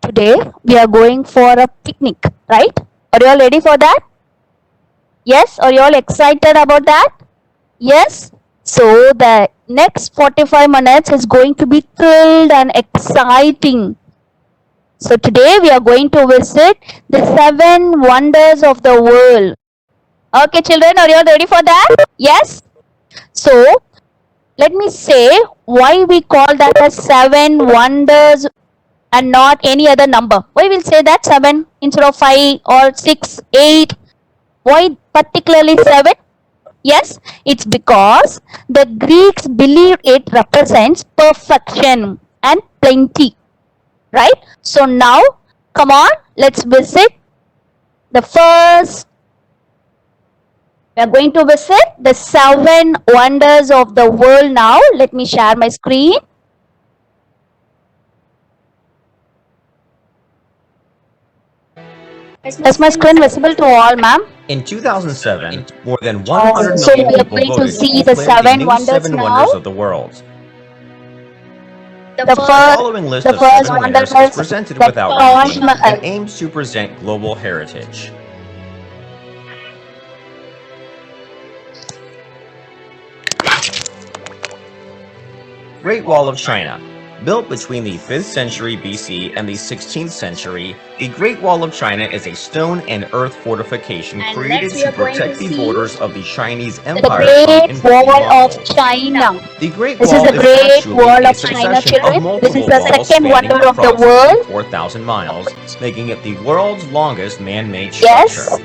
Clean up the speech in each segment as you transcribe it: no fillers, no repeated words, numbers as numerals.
today we are going for a picnic, right? Are you all ready for that? Yes? Are you all excited about that? Yes? So the next 45 minutes is going to be thrilled and exciting. So today we are going to visit the 7 wonders of the world. Okay, children, are you all ready for that? Yes? So let me say why we call that as 7 wonders and not any other number. Why we'll say that 7 instead of 5 or 6, 8? Why particularly 7? Yes, it's because the Greeks believed it represents perfection and plenty. Right? So now, come on, let's visit the first. We are going to visit the 7 wonders of the world now. Let me share my screen. Is my screen visible to all, ma'am? In 2007, more than 100 So million we are people going to voted see to the proclaim 7 new wonders 7 now. wonders of the world. The The following list of first 7 wonder winners is is presented the without Taj ranking Mahal. and aims to present global heritage. Great Wall of China. Built between the 5th century BC and the 16th century, the Great Wall of China is a stone and earth fortification And created next we to are going protect to the see borders of the Chinese The Empire from Great invading Wall of Mongols. China. The Great This is Wall the is Great actually Wall a of China, succession of children. This multiple is the walls second spanning wonder of the approximately world. 4,000 miles, making it the world's longest man-made Yes. structure.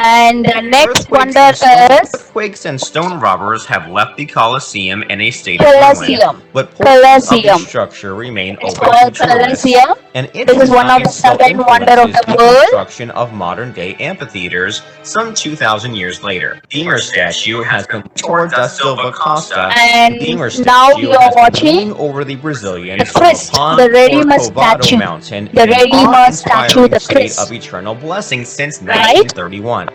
And the next Earthquakes wonder and stone- is Earthquakes and stone robbers have left the Colosseum in a state of ruin, Colosseum. but portions of the Colosseum. structure remain It's open to called tourists. Colosseum. And This is one of the still 7 wonders of influences the the world. construction of modern-day amphitheaters some 2,000 years later. The Beamer statue has been toward da Silva Costa. And The Beamer now statue we are has been watching leaning over the Brazilians the Christ, of the Upon Redeemer Corcovado statue. Mountain The in an Redeemer statue, awe-inspiring the state Christ. of eternal blessing since Right? 1931.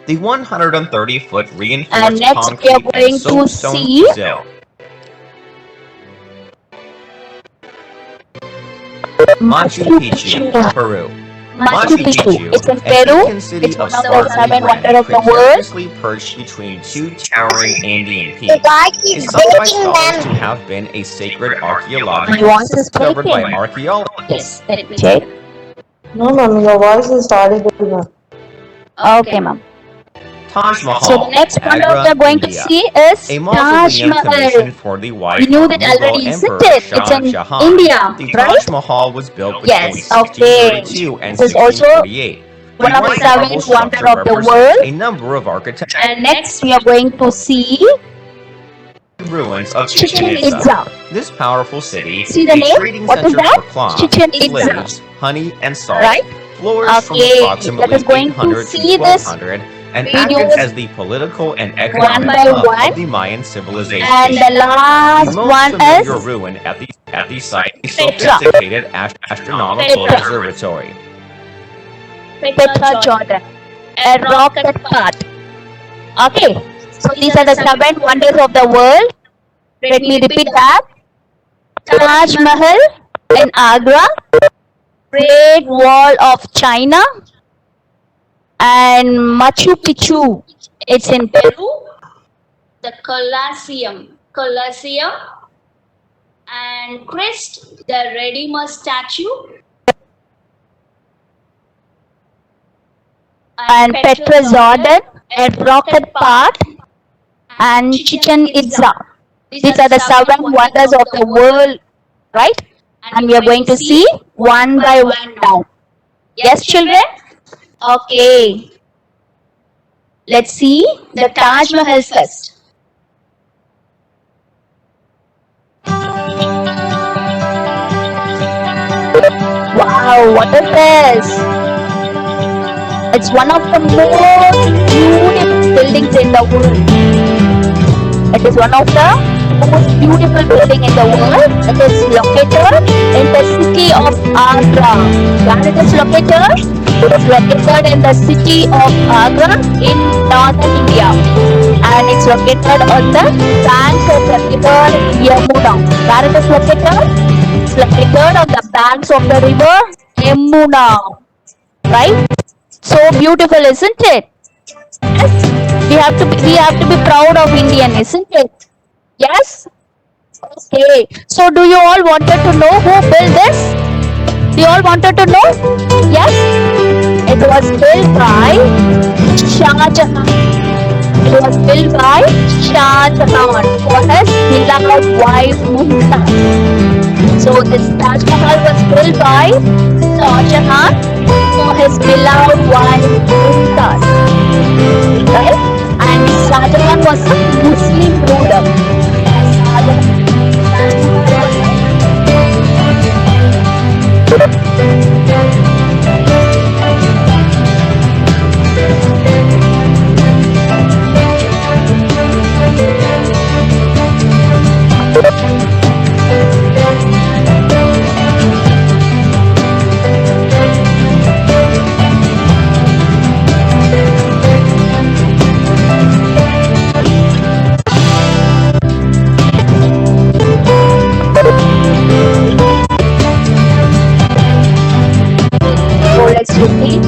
The 130-foot And reinforced next we are concrete going and to soapstone see Brazil. Machu Picchu, Peru. Machu Picchu. It's in Peru. Incan city It's of one of the sparkling 7 wonders granite, of the world. precariously perched between 2 towering Andean peaks. Is thought by scholars to have been a sacred archaeological My voice site is discovered by breaking. archaeologists. Yes, let me check. No, ma'am, your voice is audible, ma'am. Okay, ma'am. Taj Mahal, So the next wonder we Agra, are going to India. see is A Taj mausoleum Mahal. commissioned for the wife We knew of that Mughal already, Emperor isn't it? Shah It's in Jahan. India, The right? Taj Mahal was built between Yes, okay. 1632 and This is also 1648. one of the white 7 marble wonders structure of the represents world. a number of architectural And next we are going to see ruins of Chichen Itza. This powerful city, See the a name? trading What is center that? for cloth, Chichen Itza. slaves, honey, and salt, Right? flourished from Okay, approximately let us going to 800 see to this 1200 and videos acted as the political and economic by hub one. of the Mayan civilization. And the The last most one familiar is ruin at the site is Petra. sophisticated astronomical Petra. observatory. Petra, Jordan. A rock cut part. Okay, so these are the 7 wonders of the world. Let me repeat that. Taj Mahal in Agra, Great Wall of China, and Machu Picchu. It's in Peru. The Colosseum, and Christ, the Redeemer statue, and Petra, Jordan, a rocket part, and Chichen Itza. These are the 7 wonders of the world, right? And we are going to see one by one now. Yes, children? Okay. Let's see the Taj Mahal first. Wow, what is this? It's one of the most beautiful buildings in the world. It is one of the most beautiful building in the world. It is located in the city of Agra. Where it is located? It's located in the city of Agra in northern India, and it's located on the banks of the river Yamuna. Where it is located? It's located on the banks of the river Yamuna. Right? So beautiful, isn't it? Yes. We have to be proud of Indian, isn't it? Yes. Okay. So do you all wanted to know who built this? Do you all wanted to know? Yes. It was built by Shah Jahan. It was built by Shah Jahan for his beloved wife Mumtaz. So this Taj Mahal was built by Shah Jahan for his beloved wife Mumtaz. Right? And Shah Jahan was a Muslim ruler. Shah Jahan So let's repeat.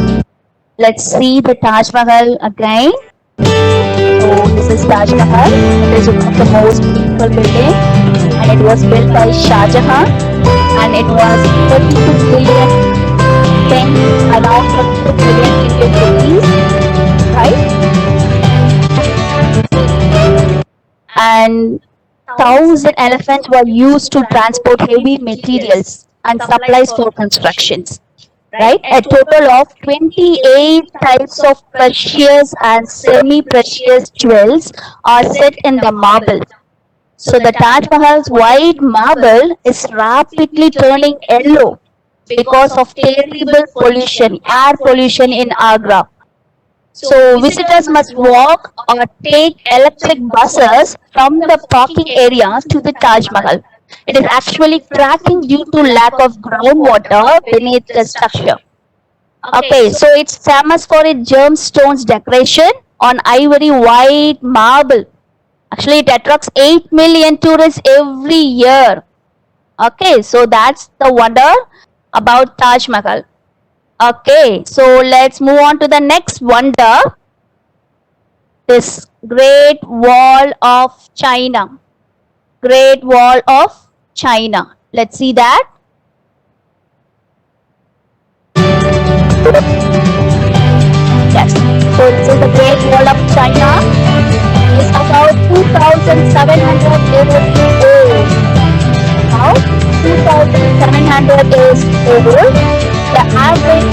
Let's see the Taj Mahal again. So this is Taj Mahal. It is one of the most beautiful building, and it was built by Shah Jahan, and it was 32 billion thing around 32 billion Indian rupees, right? And 1,000 elephants were used to transport heavy materials and supplies for constructions. Right? A total of 28 types of precious and semi-precious jewels are set in the marble. So the Taj Mahal's white marble is rapidly turning yellow because of terrible pollution, air pollution in Agra. So visitors must walk or take electric buses from the parking area to the Taj Mahal. It is actually cracking due to lack of groundwater beneath the structure. Okay, so it's famous for its gemstones decoration on ivory white marble. Actually, it attracts 8 million tourists every year. Okay, so that's the wonder about Taj Mahal. Okay, so let's move on to the next wonder. This Great Wall of China. Great Wall of China. Let's see that. Yes. So this is the Great Wall of China. It's about 2,700 years old. Now, 2,700 years old. The average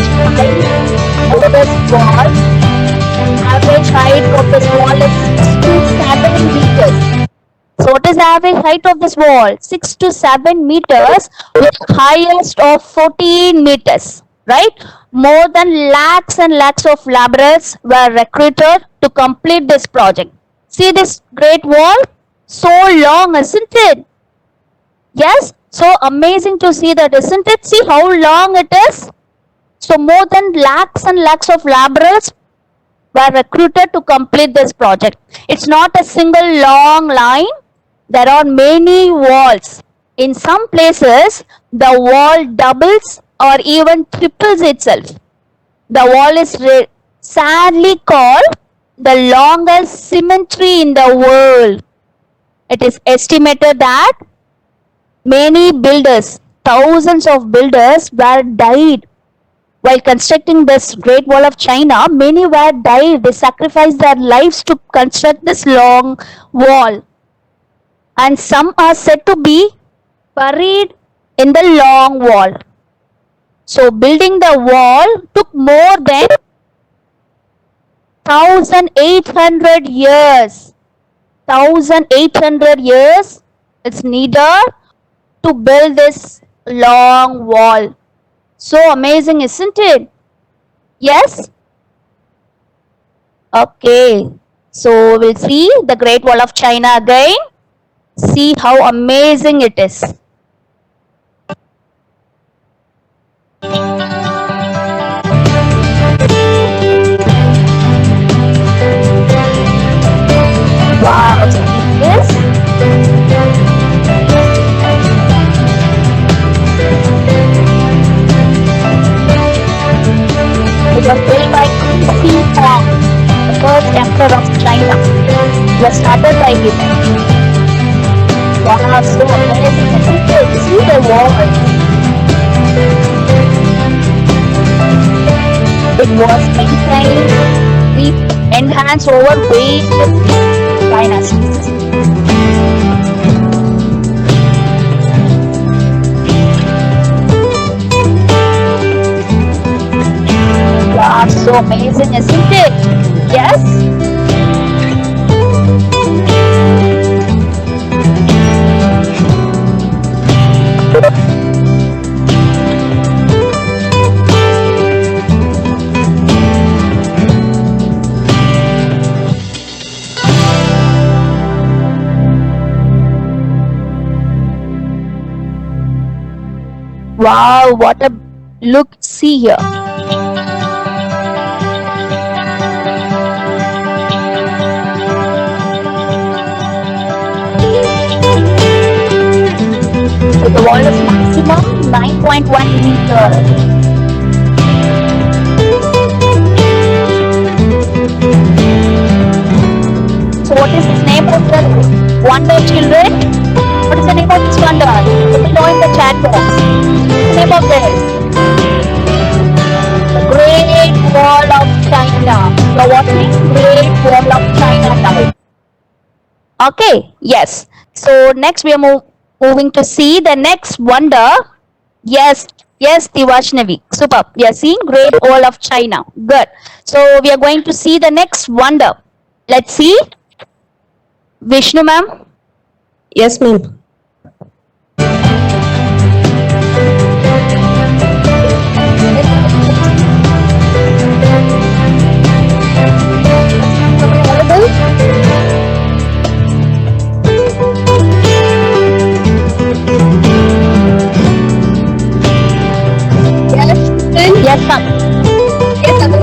height of this wall, is 6 to 7 meters. So what is the average height of this wall? 6 to 7 meters with highest of 14 meters. Right? More than lakhs and lakhs of laborers were recruited to complete this project. See this great wall? So long, isn't it? Yes? So amazing to see that, isn't it? See how long it is? So more than lakhs and lakhs of laborers were recruited to complete this project. It's not a single long line. There are many walls. In some places, the wall doubles or even triples itself. The wall is sadly called the longest cemetery in the world. It is estimated that many builders, thousands of builders were died while constructing this Great Wall of China. Many were died. They sacrificed their lives to construct this long wall. And some are said to be buried in the long wall. So building the wall took more than 1,800 years. 1,800 years it's needed to build this long wall. So amazing, isn't it? Yes? Okay. So we'll see the Great Wall of China again. See how amazing it is. was started by him. Wow, so amazing. See the wall. It was maintained with enhanced over various dynasties. Wow, so amazing, isn't it? Yes? Wow, what a look, see here. So the wall is maximum 9.1 meters. So what is the name of the wonder, children? What is the name of this wonder? Let me know in the chat box. What's the name of this? The Great Wall of China. So what is Great Wall of China now? Okay, yes. So next we are moving to see the next wonder. Yes, Divashnavi. Super. We are seeing Great Wall of China. Good. So we are going to see the next wonder. Let's see. Vishnu ma'am. Yes, ma'am. Yes, ma'am. Yes, I'm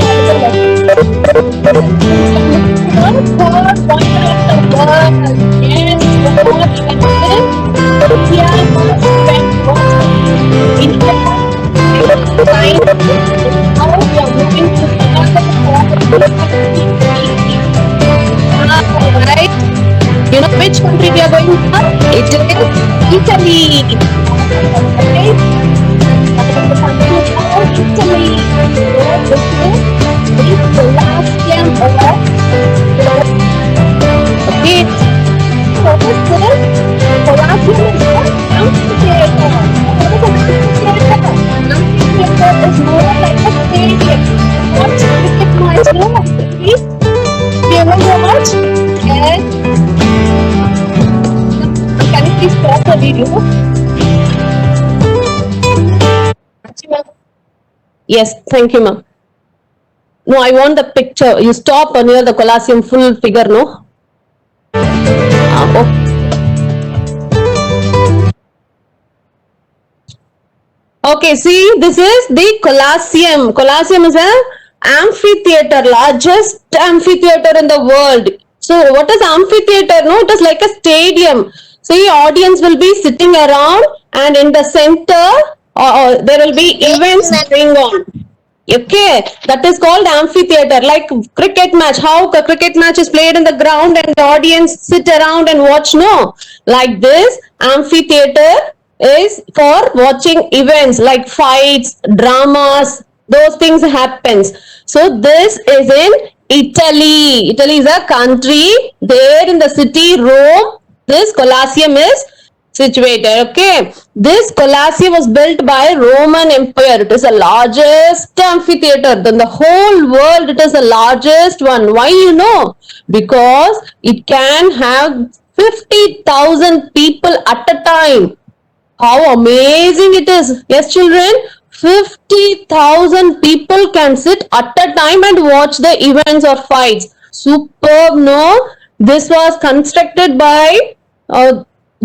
Right? You know which country we are going to? It is Italy. Okay? Italy. This is the Colosseum of okay. What is this? Colosseum is what? Amphitheater. What is an amphitheater? Amphitheater is more like a stadium. Watch cricket match, no? Please. Do you know how much? Yes. Can you please stop the video? Yes, thank you, ma'am. No, I want the picture. You stop near the Colosseum full figure, no? Okay. Okay, see, this is the Colosseum. Colosseum is an amphitheater, largest amphitheater in the world. So, what is amphitheater? No, it is like a stadium. See, audience will be sitting around, and in the center, there will be events going on. Okay, that is called amphitheater, like cricket match. How a cricket match is played in the ground and the audience sit around and watch, no? Like this, amphitheater is for watching events like fights, dramas, those things happens. So this is in Italy. Italy is a country. There in the city Rome, this Colosseum is situated. Okay, this Colosseum was built by Roman Empire. It is the largest amphitheater in the whole world. It is the largest one. Why, you know? Because it can have 50,000 people at a time. How amazing it is. Yes, children, 50,000 people can sit at a time and watch the events or fights. Superb, no? This was constructed by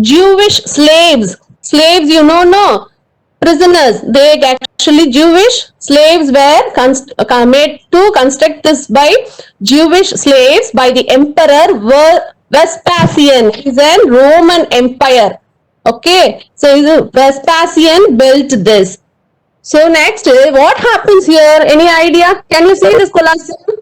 Jewish slaves. Slaves, you know, no? Prisoners. They actually Jewish slaves were made to construct this by Jewish slaves by the Emperor Vespasian. He is a Roman Empire. Okay, so Vespasian built this. So next, what happens here? Any idea? Can you see this Colosseum?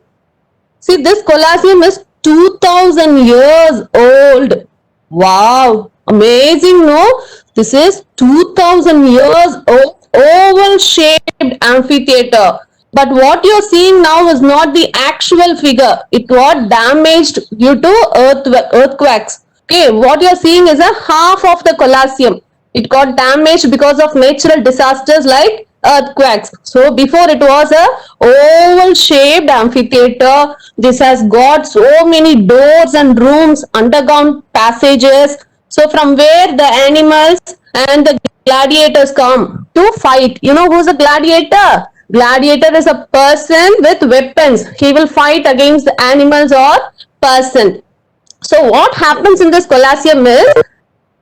See, this Colosseum is 2000 years old. Wow, amazing, no? This is 2000 years old oval shaped amphitheater. But what you're seeing now is not the actual figure. It got damaged due to earthquakes. Okay, what you're seeing is a half of the Colosseum. It got damaged because of natural disasters like earthquakes. So before it was a oval shaped amphitheater. This has got so many doors and rooms, underground passages. So from where the animals and the gladiators come to fight. You know who's a gladiator? Gladiator is a person with weapons. He will fight against the animals or person. So what happens in this Colosseum is,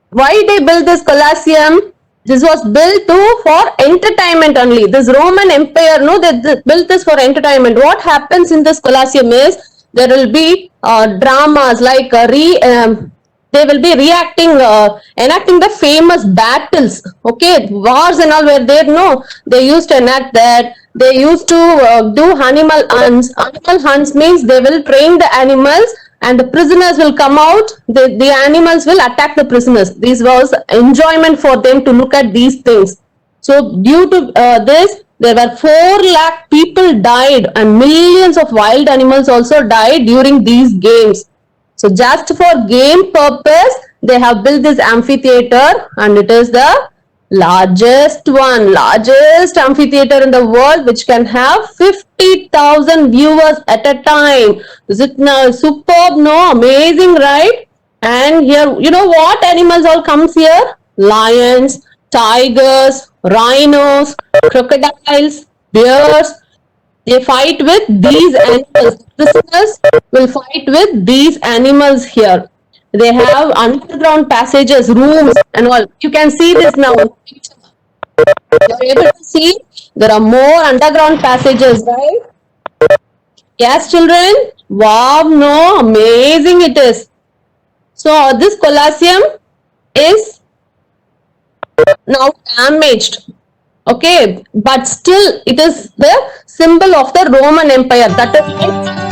why they built this Colosseum? This was built for entertainment only. This Roman Empire, no, they built this for entertainment. What happens in this Colosseum is, there will be dramas like they will be enacting the famous battles. Okay, wars and all were there. No, they used to enact that. They used to do animal hunts. Animal hunts means they will train the animals and the prisoners will come out. The animals will attack the prisoners. This was enjoyment for them to look at these things. So due to this, there were 4 lakh people died and millions of wild animals also died during these games. So just for game purpose, they have built this amphitheater, and it is the largest amphitheater in the world, which can have 50,000 viewers at a time. Is it now superb? No, amazing, right? And here, you know what animals all comes here? Lions, tigers, rhinos, crocodiles, bears. They fight with these animals. Prisoners will fight with these animals here. They have underground passages, rooms and all. You can see this now. You're able to see there are more underground passages, right? Yes, children? Wow, no, amazing it is. So this Colosseum is now damaged. Okay, but still it is the symbol of the Roman Empire. That is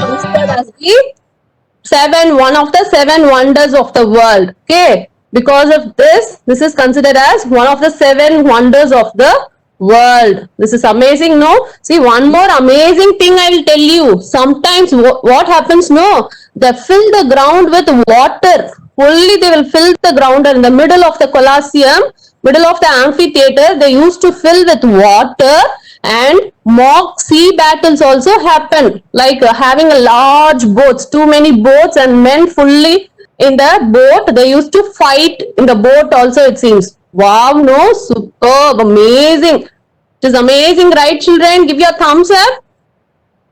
considered as the one of the 7 wonders of the world. Okay, because of this is considered as one of the 7 wonders of the world. This is amazing, no? See, one more amazing thing I will tell you. Sometimes what happens, no? They fill the ground with water. Only they will fill the ground in the middle of the Colosseum, middle of the amphitheater. They used to fill with water, and mock sea battles also happen, like having a large boats, too many boats and men fully in the boat. They used to fight in the boat also, it seems. Wow, no, superb, amazing. It is amazing, right, children? Give your thumbs up.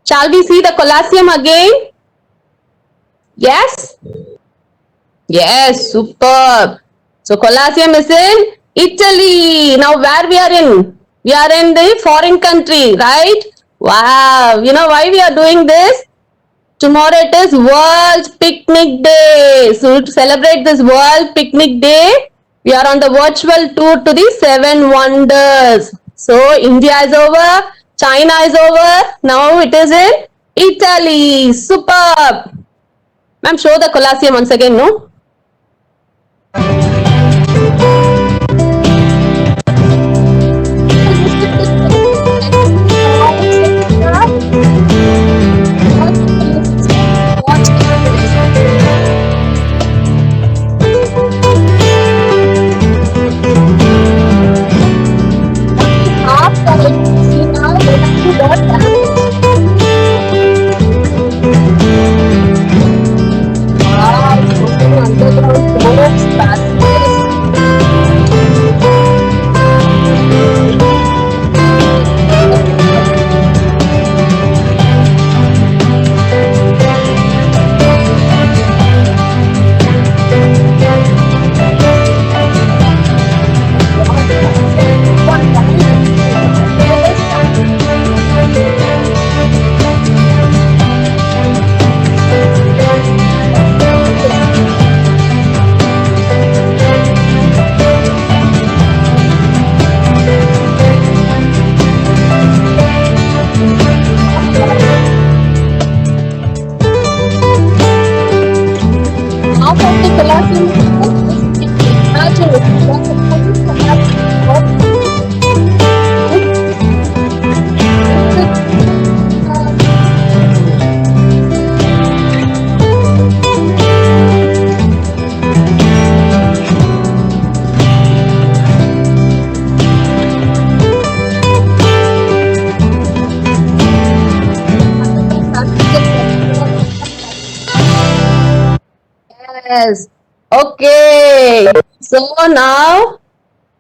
Shall we see the Colosseum again? Yes? Yes, superb. So Colosseum is in Italy. Now where we are in? We are in the foreign country, right? Wow. You know why we are doing this? Tomorrow it is World Picnic Day. So to celebrate this World Picnic Day, we are on the virtual tour to the 7 wonders. So India is over, China is over. Now it is in Italy. Superb. Ma'am, show the Colosseum once again, no? top of the Colosseum is just imagine it. That's a full collapse of Yes. Okay. So now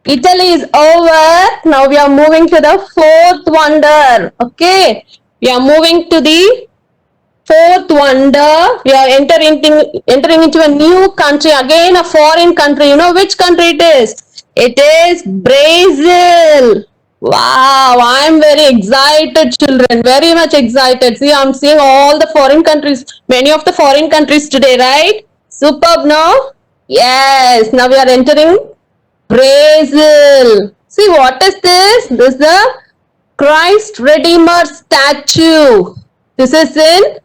Italy is over. Now we are moving to the fourth wonder. Okay. We are moving to the fourth wonder. We are entering into a new country. Again, a foreign country. You know which country it is? It is Brazil. Wow, I am very excited, children. Very much excited. See, I'm seeing all the foreign countries, many of the foreign countries today, right? Superb, no? Yes. Now we are entering Brazil. See, what is this? This is the Christ Redeemer statue. This is in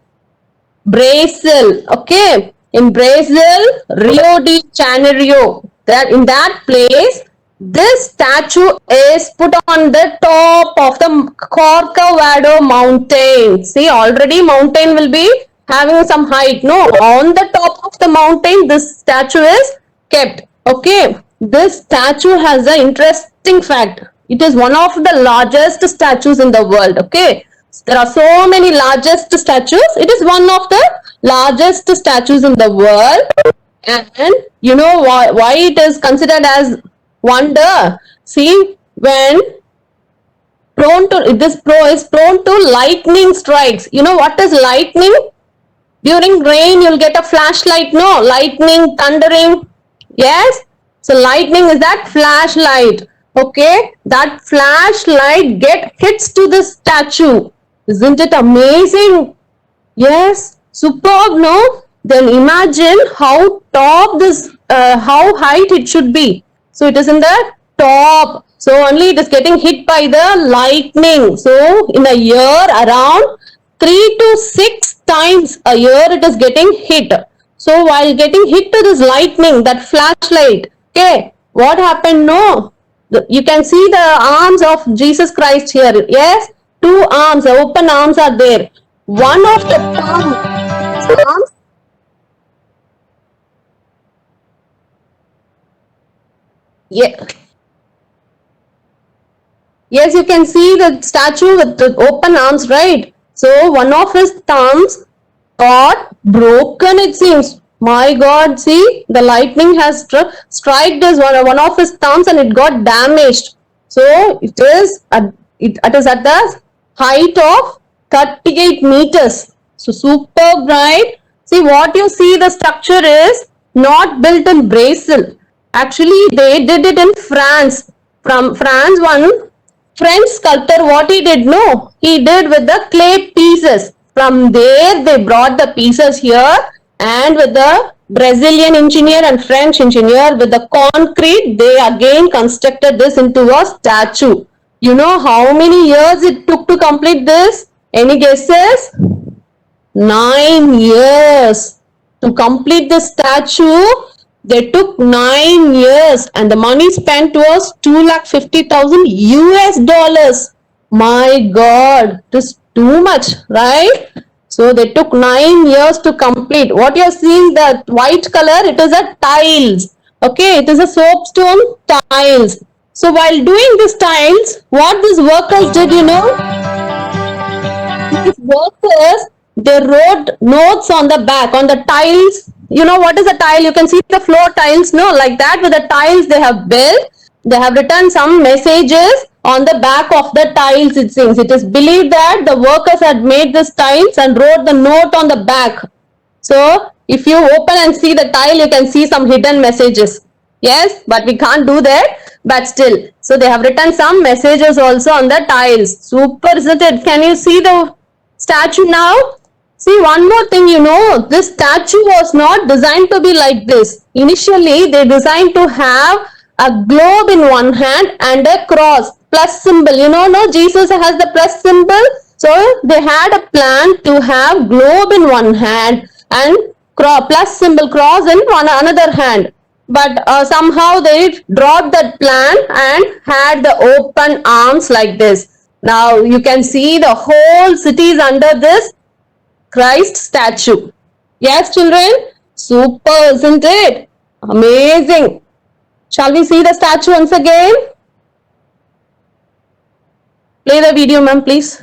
Brazil. Okay. In Brazil, Rio de Janeiro. That in that place, this statue is put on the top of the Corcovado mountain. See, already mountain will be having some height. No, on the top of the mountain, this statue is kept. Okay. This statue has an interesting fact. It is one of the largest statues in the world. Okay. There are so many largest statues. It is one of the largest statues in the world. And you know why it is considered as wonder? See, when this pro is prone to lightning strikes. You know what is lightning? During rain, you'll get a flashlight. No, lightning, thundering. Yes. So lightning is that flashlight. Okay. That flashlight hits to the statue. Isn't it amazing? Yes. Superb, no? Then imagine how top this, how height it should be. So it is in the top. So only it is getting hit by the lightning. So in a year, around 3 to 6 times a year it is getting hit. So while getting hit to this lightning, that flashlight, okay, what happened? No, you can see the arms of Jesus Christ here. Yes, two arms, open arms are there. One of the arms. Yeah. Yes, you can see the statue with the open arms, right? So one of his thumbs got broken, it seems. My God, see, the lightning has struck this one of his thumbs and it got damaged. So it is at the height of 38 meters. So superb, right? See, what you see, the structure is not built in Brazil. Actually, they did it in France. From France, one French sculptor, what he did, no, he did with the clay pieces. From there, they brought the pieces here, and with the Brazilian engineer and French engineer, with the concrete, they again constructed this into a statue. You know how many years it took to complete this? Any guesses? 9 years. To complete the statue, they took 9 years, and the money spent was 250,000 US dollars. My God, it is too much, right? So they took 9 years to complete. What you are seeing, that white color, it is a tiles. Okay, it is a soapstone tiles. So while doing these tiles, what these workers did, you know? These workers, they wrote notes on the back, on the tiles. You know what is a tile? You can see the floor tiles, no? Like that, with the tiles they have built, they have written some messages on the back of the tiles, it seems. It is believed that the workers had made these tiles and wrote the note on the back. So if you open and see the tile, you can see some hidden messages. Yes, but we can't do that, but still. So they have written some messages also on the tiles. Super, isn't it? Can you see the statue now? See, one more thing, you know, this statue was not designed to be like this. Initially, they designed to have a globe in one hand and a cross, plus symbol. You know, no, Jesus has the plus symbol. So they had a plan to have globe in one hand and plus symbol cross in another hand. But somehow they dropped that plan and had the open arms like this. Now you can see the whole city is under this Christ statue. Yes, children? Super, isn't it? Amazing. Shall we see the statue once again? Play the video, ma'am, please.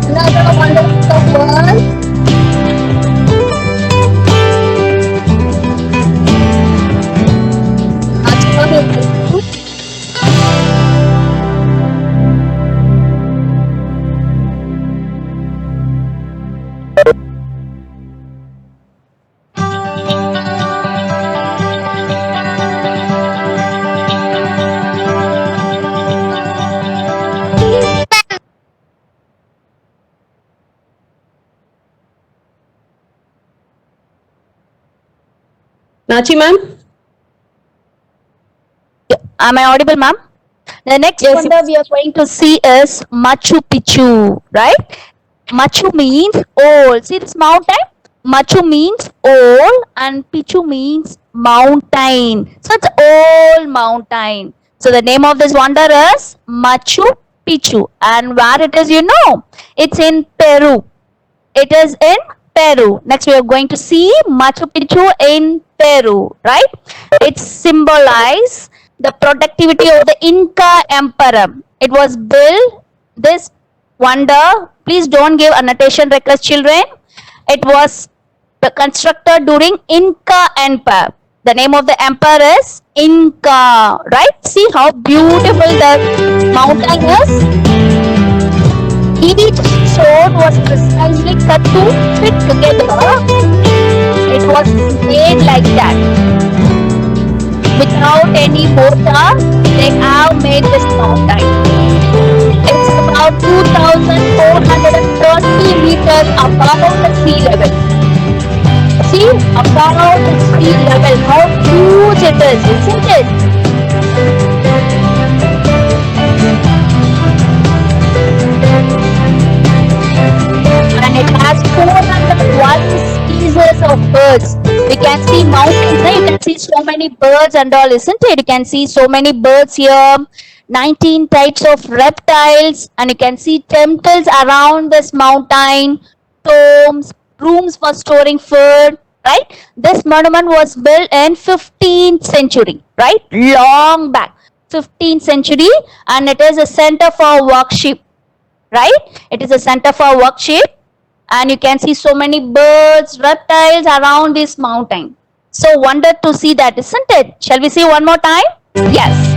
Another wonderful world. Nachi, ma'am? Am I audible, ma'am? The next Yes, wonder yes. we are going to see is Machu Picchu, right? Machu means old. See this mountain? Machu means old and Picchu means mountain. So it's old mountain. So the name of this wonder is Machu Picchu. And where it is, you know? It's in Peru. It is in Peru. Next, we are going to see Machu Picchu in Peru, right? It symbolizes the productivity of the Inca Emperor. It was built, this wonder, please don't give annotation request, children. It was constructed during Inca Empire. The name of the emperor is Inca, right? See how beautiful the mountain is. Each stone was precisely cut to fit together. It was made like that. Without any mortar, they have made this mountain. It's about 2,430 meters above the sea level. See, above the sea level, how huge it is, isn't it? And it has 401 species of birds. You can see mountains, right? You can see so many birds and all, isn't it? You can see so many birds here, 19 types of reptiles, and you can see temples around this mountain, tombs, rooms for storing food, right? This monument was built in 15th century, right? Long back, 15th century, and it is a center for worship, right? It is a center for worship, and you can see so many birds, reptiles around this mountain. So wonder to see that, isn't it? Shall we see one more time? Yes.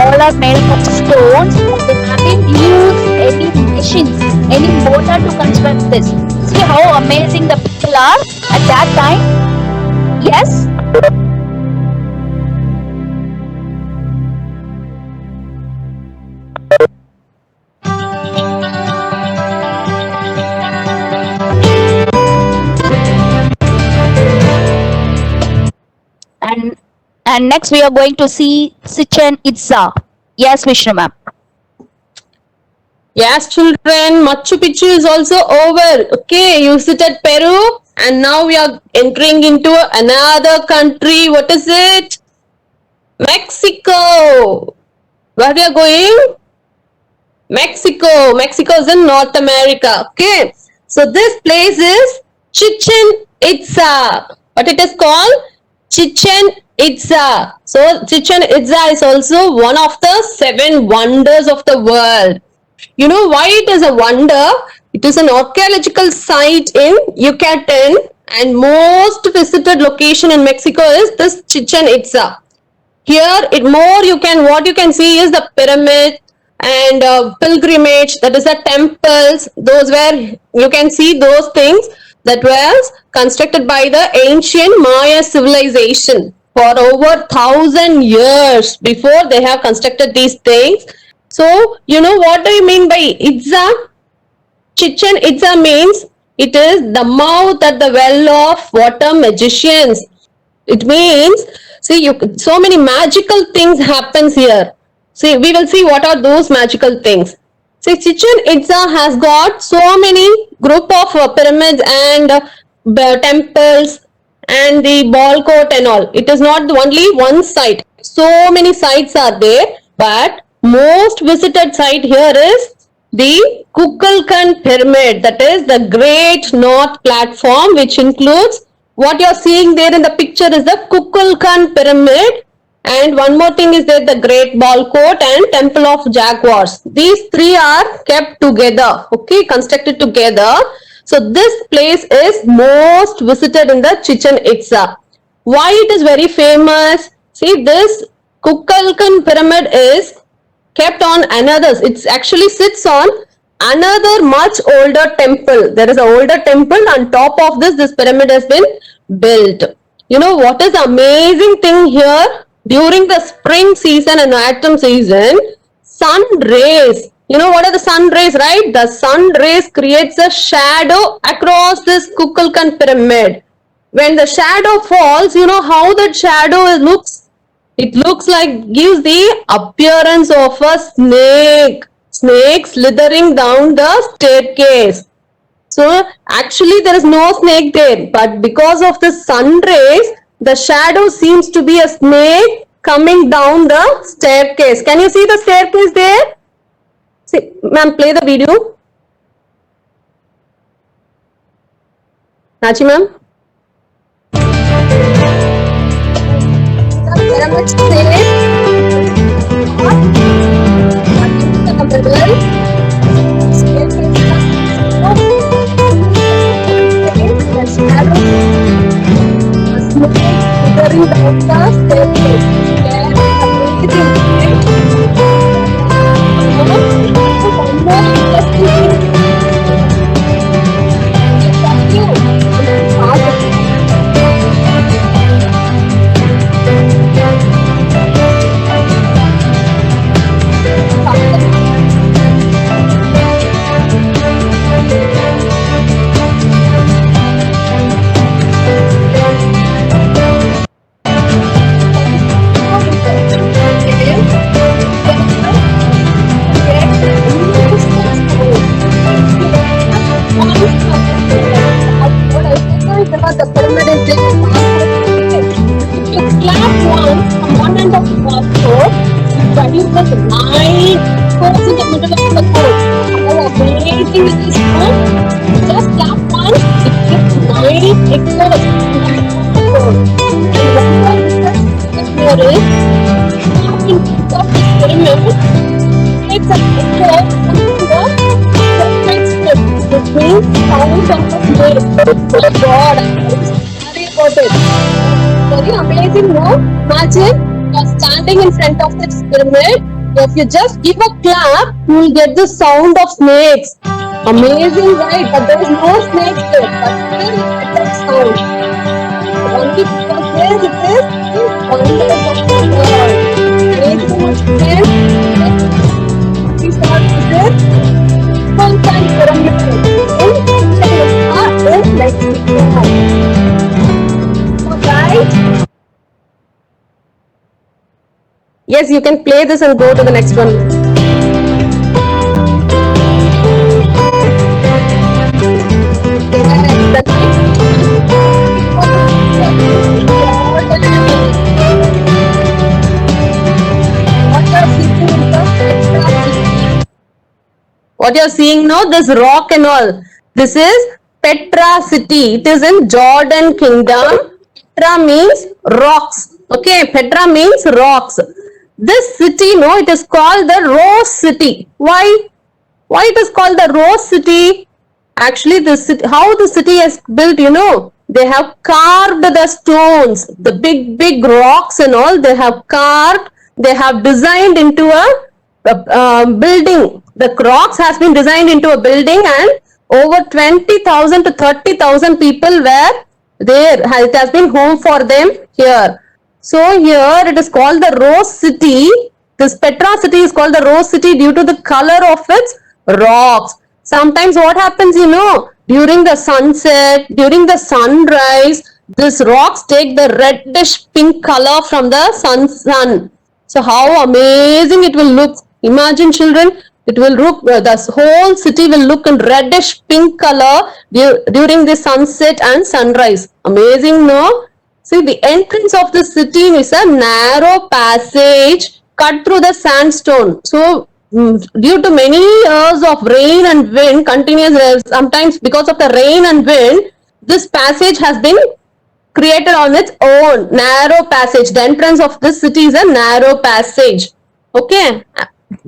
All are made up of stones. They haven't used any machines, any mortar to construct this. See how amazing the people are at that time? Yes? And next we are going to see Chichen Itza. Yes, Vishnu ma'am. Yes, children, Machu Picchu is also over. Okay, you visited Peru and now we are entering into another country. What is it? Mexico. Where we are going? Mexico. Mexico is in North America. Okay, so this place is Chichen Itza. What it is called? Chichen Itza. So Chichen Itza is also one of the 7 wonders of the world. You know why it is a wonder? It is an archaeological site in Yucatan, and most visited location in Mexico is this Chichen Itza. Here, what you can see is the pyramid and pilgrimage, that is the temples. Those where you can see those things that was constructed by the ancient Maya civilization for over 1,000 years before they have constructed these things. So, you know what do you mean by Itza? Chichen Itza means it is the mouth at the well of water magicians. It means, see, so many magical things happens here. See, we will see what are those magical things. See, Chichen Itza has got so many group of pyramids and temples and the ball court and all. It is not only one site. So many sites are there, but most visited site here is the Kukulkan Pyramid, that is the Great North Platform, which includes what you are seeing there in the picture is the Kukulkan Pyramid, and one more thing is there, the Great Ball Court and Temple of Jaguars. These 3 are kept together, okay, constructed together. So this place is most visited in the Chichen Itza. Why it is very famous? See, this Kukulkan Pyramid is kept on another, it actually sits on another much older temple. There is an older temple, on top of this pyramid has been built. You know what is the amazing thing here? During the spring season and autumn season, sun rays, you know what are the sun rays, right? The sun rays creates a shadow across this Kukulkan Pyramid. When the shadow falls, you know how that shadow looks? It looks like, gives the appearance of a snake slithering down the staircase. So actually there is no snake there, but because of the sun rays, the shadow seems to be a snake coming down the staircase. Can you see the staircase there? See, ma'am, play the video. Nachi ma'am. Pyramid this nine echoes in the middle of the code. How amazing it is, no? Just clap once, it gives nine echoes in the middle of the code. And one more difference here is, half in front of this pyramid, it's an echo into the perfect step, which means sound of the snake. Oh God, I'm sorry about it. Very amazing, no? Imagine you're standing in front of this pyramid. If you just give a clap, you will get the sound of snakes. Amazing, right? But there is no snakes there. But still you get that sound. Only because there it is wonders of the world. Amazing, my friends. We start with this full-time pyramid. In Mexico. So guys, yes, you can play this and go to the next one. What you're seeing now, this rock and all, this is Petra city. It is in Jordan kingdom. Petra means rocks. Okay, Petra means rocks. This city, no, it is called the Rose City. Why? Why it is called the Rose City? Actually, the city, how the city is built, you know, they have carved the stones, the big rocks and all. They have carved. They have designed into a building. The rocks has been designed into a building, and over 20,000 to 30,000 people were there. It has been home for them here. So here it is called the Rose City. This Petra city is called the Rose City due to the color of its rocks. Sometimes what happens, you know, during the sunset, during the sunrise, these rocks take the reddish pink color from the sun. So how amazing it will look. Imagine, children, it will look, the whole city will look in reddish pink color during the sunset and sunrise. Amazing, no? See, the entrance of the city is a narrow passage cut through the sandstone. So, due to many years of rain and wind, continuous, sometimes because of the rain and wind, this passage has been created on its own, narrow passage. The entrance of this city is a narrow passage. Okay.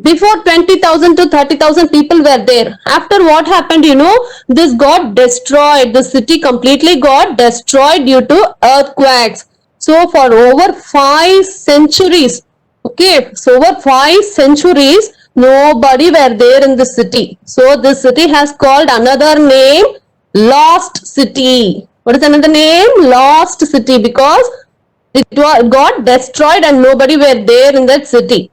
Before 20,000 to 30,000 people were there. After what happened, you know, this got destroyed. The city completely got destroyed due to earthquakes. So for over 5 centuries, okay, so over 5 centuries, nobody were there in the city. So this city has called another name, Lost City. What is another name? Lost City, because it got destroyed and nobody were there in that city.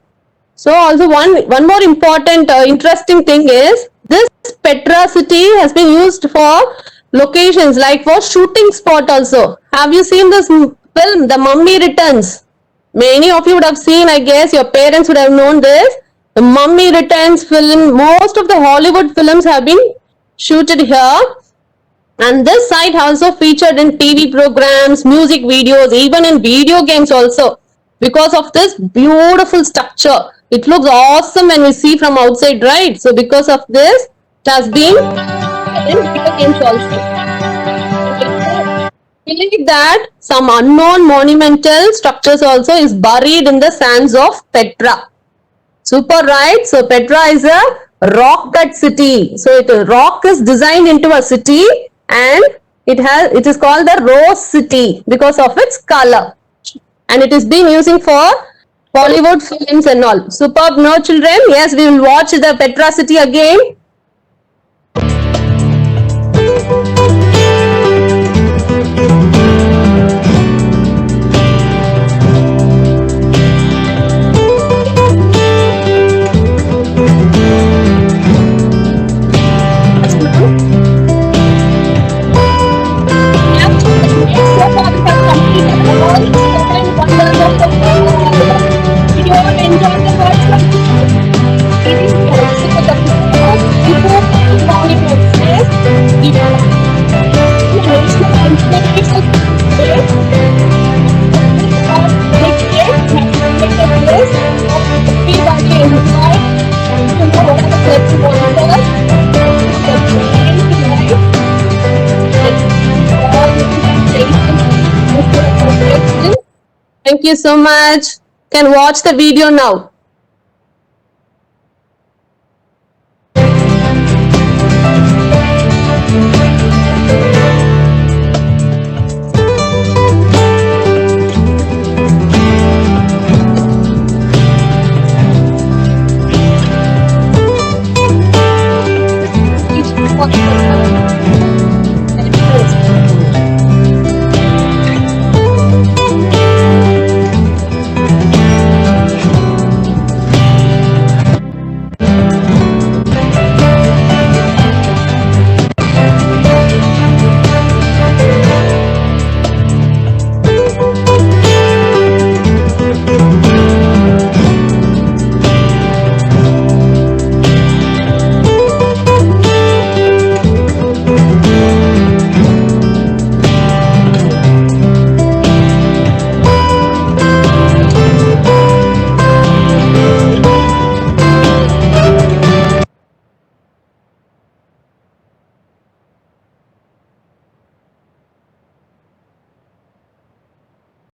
So also one more important interesting thing is this Petra city has been used for locations like for shooting spot also. Have you seen this film, The Mummy Returns? Many of you would have seen, I guess your parents would have known this. The Mummy Returns film, most of the Hollywood films have been shooted here. And this site also featured in TV programs, music videos, even in video games also. Because of this beautiful structure. It looks awesome when we see from outside, right? So because of this, it has been in video games also. Believe that some unknown monumental structures also is buried in the sands of Petra. Super, right? So Petra is a rock-cut city. So rock is designed into a city, and it is called the Rose City because of its color. And it is being using for Bollywood films and all. Superb, no, children? Yes, we will watch the Petra city again. Enjoy the words from Thank you so much. Can watch the video now. Teaching